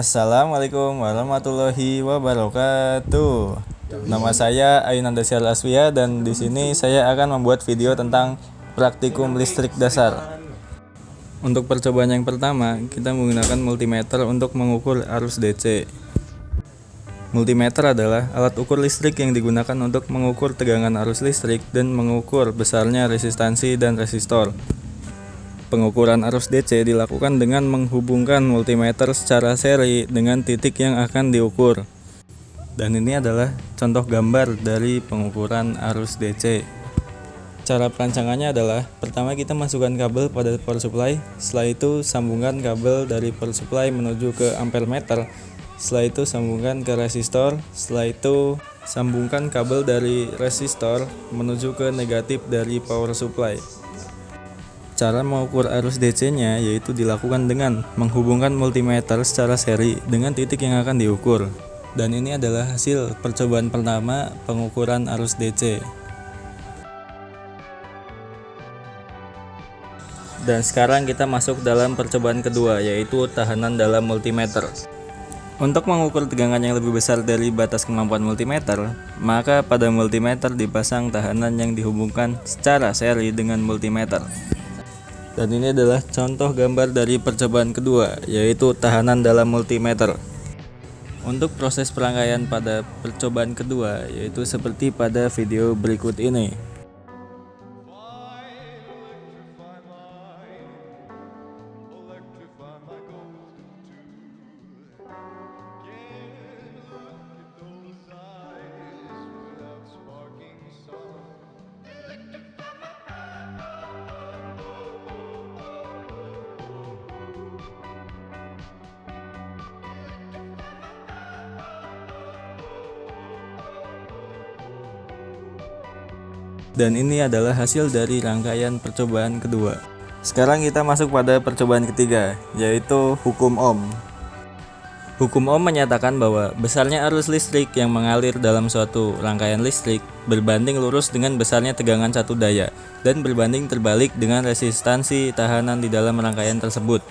Assalamualaikum warahmatullahi wabarakatuh. Nama saya Ainanda Syal Aswia dan di sini saya akan membuat video tentang praktikum listrik dasar. Untuk percobaan yang pertama, kita menggunakan multimeter untuk mengukur arus DC. Multimeter adalah alat ukur listrik yang digunakan untuk mengukur tegangan arus listrik dan mengukur besarnya resistansi dan resistor. Pengukuran arus DC dilakukan dengan menghubungkan multimeter secara seri dengan titik yang akan diukur. Dan ini adalah contoh gambar dari pengukuran arus DC. Cara perancangannya adalah, pertama kita masukkan kabel pada power supply, setelah itu sambungkan kabel dari power supply menuju ke ampere meter, setelah itu sambungkan ke resistor, setelah itu sambungkan kabel dari resistor menuju ke negatif dari power supply. Cara mengukur arus DC-nya yaitu dilakukan dengan menghubungkan multimeter secara seri dengan titik yang akan diukur. Dan ini adalah hasil percobaan pertama pengukuran arus DC. Dan sekarang kita masuk dalam percobaan kedua, yaitu tahanan dalam multimeter. Untuk mengukur tegangan yang lebih besar dari batas kemampuan multimeter, maka pada multimeter dipasang tahanan yang dihubungkan secara seri dengan multimeter. Dan ini adalah contoh gambar dari percobaan kedua, yaitu tahanan dalam multimeter. Untuk proses perangkaian pada percobaan kedua, yaitu seperti pada video berikut ini. Dan ini adalah hasil dari rangkaian percobaan kedua. Sekarang kita masuk pada percobaan ketiga, yaitu hukum Ohm. Hukum Ohm menyatakan bahwa besarnya arus listrik yang mengalir dalam suatu rangkaian listrik berbanding lurus dengan besarnya tegangan satu daya dan berbanding terbalik dengan resistansi tahanan di dalam rangkaian tersebut.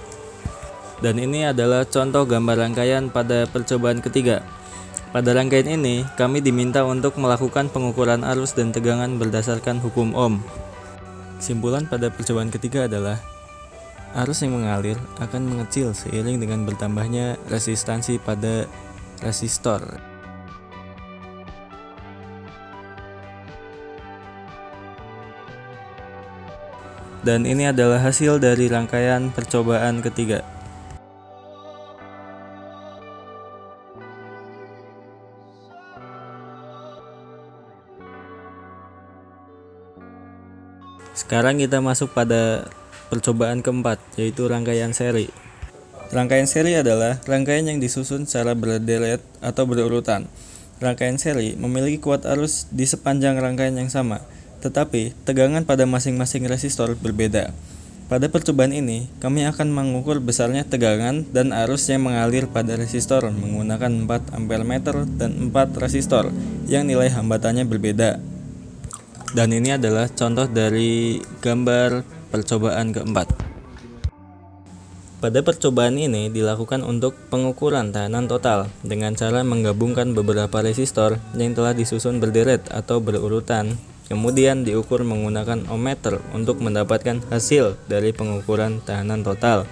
Dan ini adalah contoh gambar rangkaian pada percobaan ketiga. Pada rangkaian ini, kami diminta untuk melakukan pengukuran arus dan tegangan berdasarkan hukum Ohm. Kesimpulan pada percobaan ketiga adalah, arus yang mengalir akan mengecil seiring dengan bertambahnya resistansi pada resistor. Dan ini adalah hasil dari rangkaian percobaan ketiga. Sekarang kita masuk pada percobaan keempat, yaitu rangkaian seri. Rangkaian seri adalah rangkaian yang disusun secara berderet atau berurutan. Rangkaian seri memiliki kuat arus di sepanjang rangkaian yang sama, tetapi tegangan pada masing-masing resistor berbeda. Pada percobaan ini, kami akan mengukur besarnya tegangan dan arus yang mengalir pada resistor menggunakan 4 ampere meter dan 4 resistor yang nilai hambatannya berbeda. Dan ini adalah contoh dari gambar percobaan keempat. Pada percobaan ini dilakukan untuk pengukuran tahanan total dengan cara menggabungkan beberapa resistor yang telah disusun berderet atau berurutan, kemudian diukur menggunakan ohmmeter untuk mendapatkan hasil dari pengukuran tahanan total.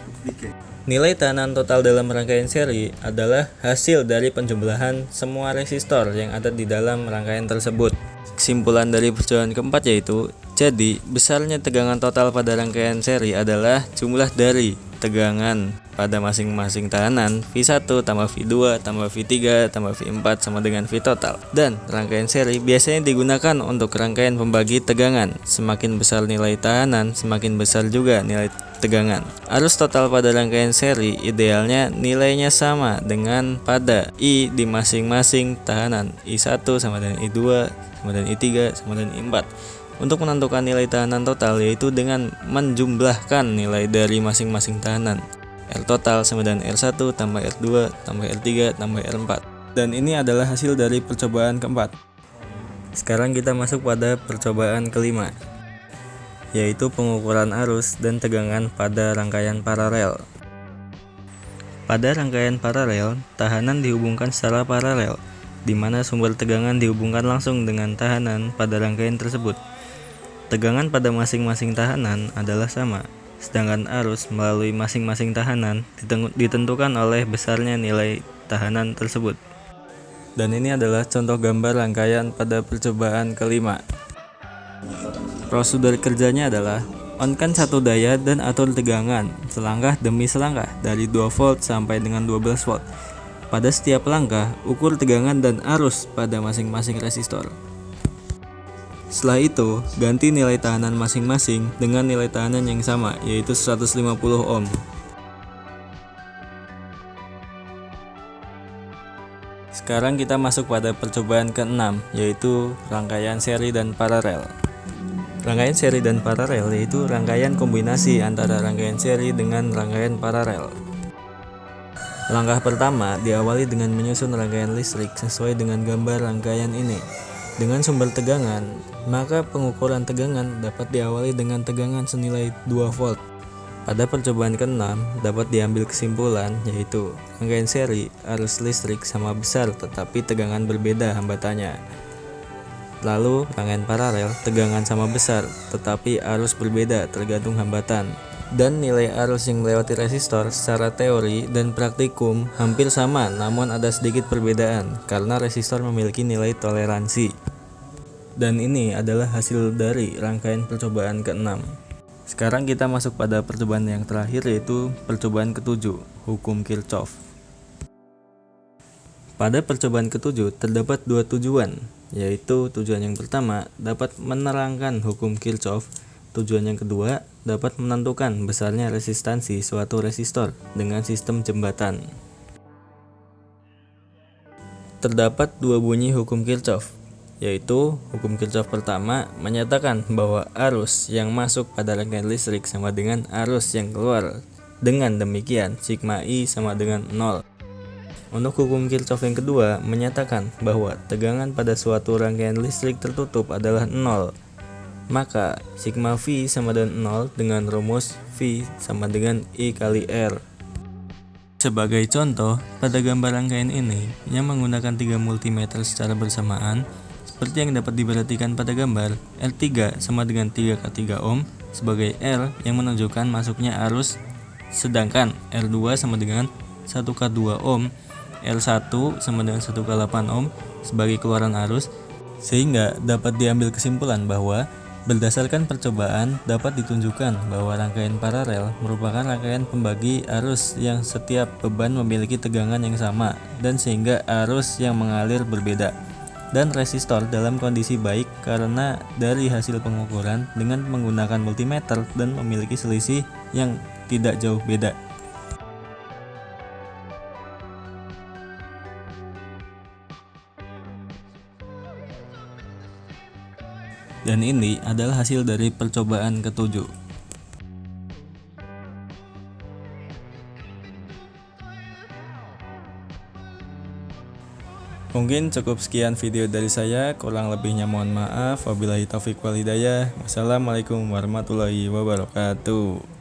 Nilai tahanan total dalam rangkaian seri adalah hasil dari penjumlahan semua resistor yang ada di dalam rangkaian tersebut. Kesimpulan dari percobaan keempat yaitu, jadi besarnya tegangan total pada rangkaian seri adalah jumlah dari tegangan pada masing-masing tahanan V1 tambah V2 tambah V3 tambah V4 sama dengan V total. Dan rangkaian seri biasanya digunakan untuk rangkaian pembagi tegangan. Semakin besar nilai tahanan, semakin besar juga nilai tegangan. Arus total pada rangkaian seri idealnya nilainya sama dengan pada I di masing-masing tahanan. I1 sama dengan I2 sama dengan I3 sama dengan I4. Untuk menentukan nilai tahanan total yaitu dengan menjumlahkan nilai dari masing-masing tahanan. R total sama dengan R1 tambah R2 tambah R3 tambah R4. Dan ini adalah hasil dari percobaan keempat. Sekarang kita masuk pada percobaan kelima, yaitu pengukuran arus dan tegangan pada rangkaian paralel. Pada rangkaian paralel, tahanan dihubungkan secara paralel, di mana sumber tegangan dihubungkan langsung dengan tahanan pada rangkaian tersebut. Tegangan pada masing-masing tahanan adalah sama, sedangkan arus melalui masing-masing tahanan ditentukan oleh besarnya nilai tahanan tersebut. Dan ini adalah contoh gambar rangkaian pada percobaan kelima. Prosedur kerjanya adalah on-kan satu daya dan atur tegangan selangkah demi selangkah dari 2 volt sampai dengan 12 volt. Pada setiap langkah, ukur tegangan dan arus pada masing-masing resistor. Setelah itu, ganti nilai tahanan masing-masing dengan nilai tahanan yang sama, yaitu 150 ohm. Sekarang kita masuk pada percobaan ke-6, yaitu rangkaian seri dan paralel. Rangkaian seri dan paralel yaitu rangkaian kombinasi antara rangkaian seri dengan rangkaian paralel. Langkah pertama diawali dengan menyusun rangkaian listrik sesuai dengan gambar rangkaian ini. Dengan sumber tegangan, maka pengukuran tegangan dapat diawali dengan tegangan senilai 2 volt. Pada percobaan ke-6 dapat diambil kesimpulan, yaitu rangkaian seri arus listrik sama besar tetapi tegangan berbeda hambatannya. Lalu rangkaian paralel tegangan sama besar tetapi arus berbeda tergantung hambatan. Dan nilai arus yang melewati resistor secara teori dan praktikum hampir sama, namun ada sedikit perbedaan karena resistor memiliki nilai toleransi. Dan ini adalah hasil dari rangkaian percobaan ke-6. Sekarang kita masuk pada percobaan yang terakhir, yaitu percobaan ke-7, hukum Kirchhoff. Pada percobaan ke-7 terdapat 2 tujuan, yaitu tujuan yang pertama dapat menerangkan hukum Kirchhoff, tujuan yang kedua dapat menentukan besarnya resistansi suatu resistor dengan sistem jembatan. Terdapat 2 bunyi hukum Kirchhoff, yaitu hukum Kirchhoff pertama menyatakan bahwa arus yang masuk pada rangkaian listrik sama dengan arus yang keluar. Dengan demikian, sigma I sama dengan 0. Untuk hukum Kirchhoff yang kedua menyatakan bahwa tegangan pada suatu rangkaian listrik tertutup adalah 0. Maka sigma V sama dengan 0 dengan rumus V sama dengan I kali R. Sebagai contoh, pada gambar rangkaian ini yang menggunakan 3 multimeter secara bersamaan, seperti yang dapat diperhatikan pada gambar, R3 sama dengan 3K3 ohm sebagai R yang menunjukkan masuknya arus, sedangkan R2 sama dengan 1K2 ohm, R1 sama dengan 1K8 ohm sebagai keluaran arus, sehingga dapat diambil kesimpulan bahwa berdasarkan percobaan dapat ditunjukkan bahwa rangkaian paralel merupakan rangkaian pembagi arus yang setiap beban memiliki tegangan yang sama dan sehingga arus yang mengalir berbeda. Dan resistor dalam kondisi baik karena dari hasil pengukuran dengan menggunakan multimeter dan memiliki selisih yang tidak jauh beda. Dan ini adalah hasil dari percobaan ke-7. Mungkin cukup sekian video dari saya, kurang lebihnya mohon maaf. Wabillahi taufiq wal hidayah. Wassalamualaikum warahmatullahi wabarakatuh.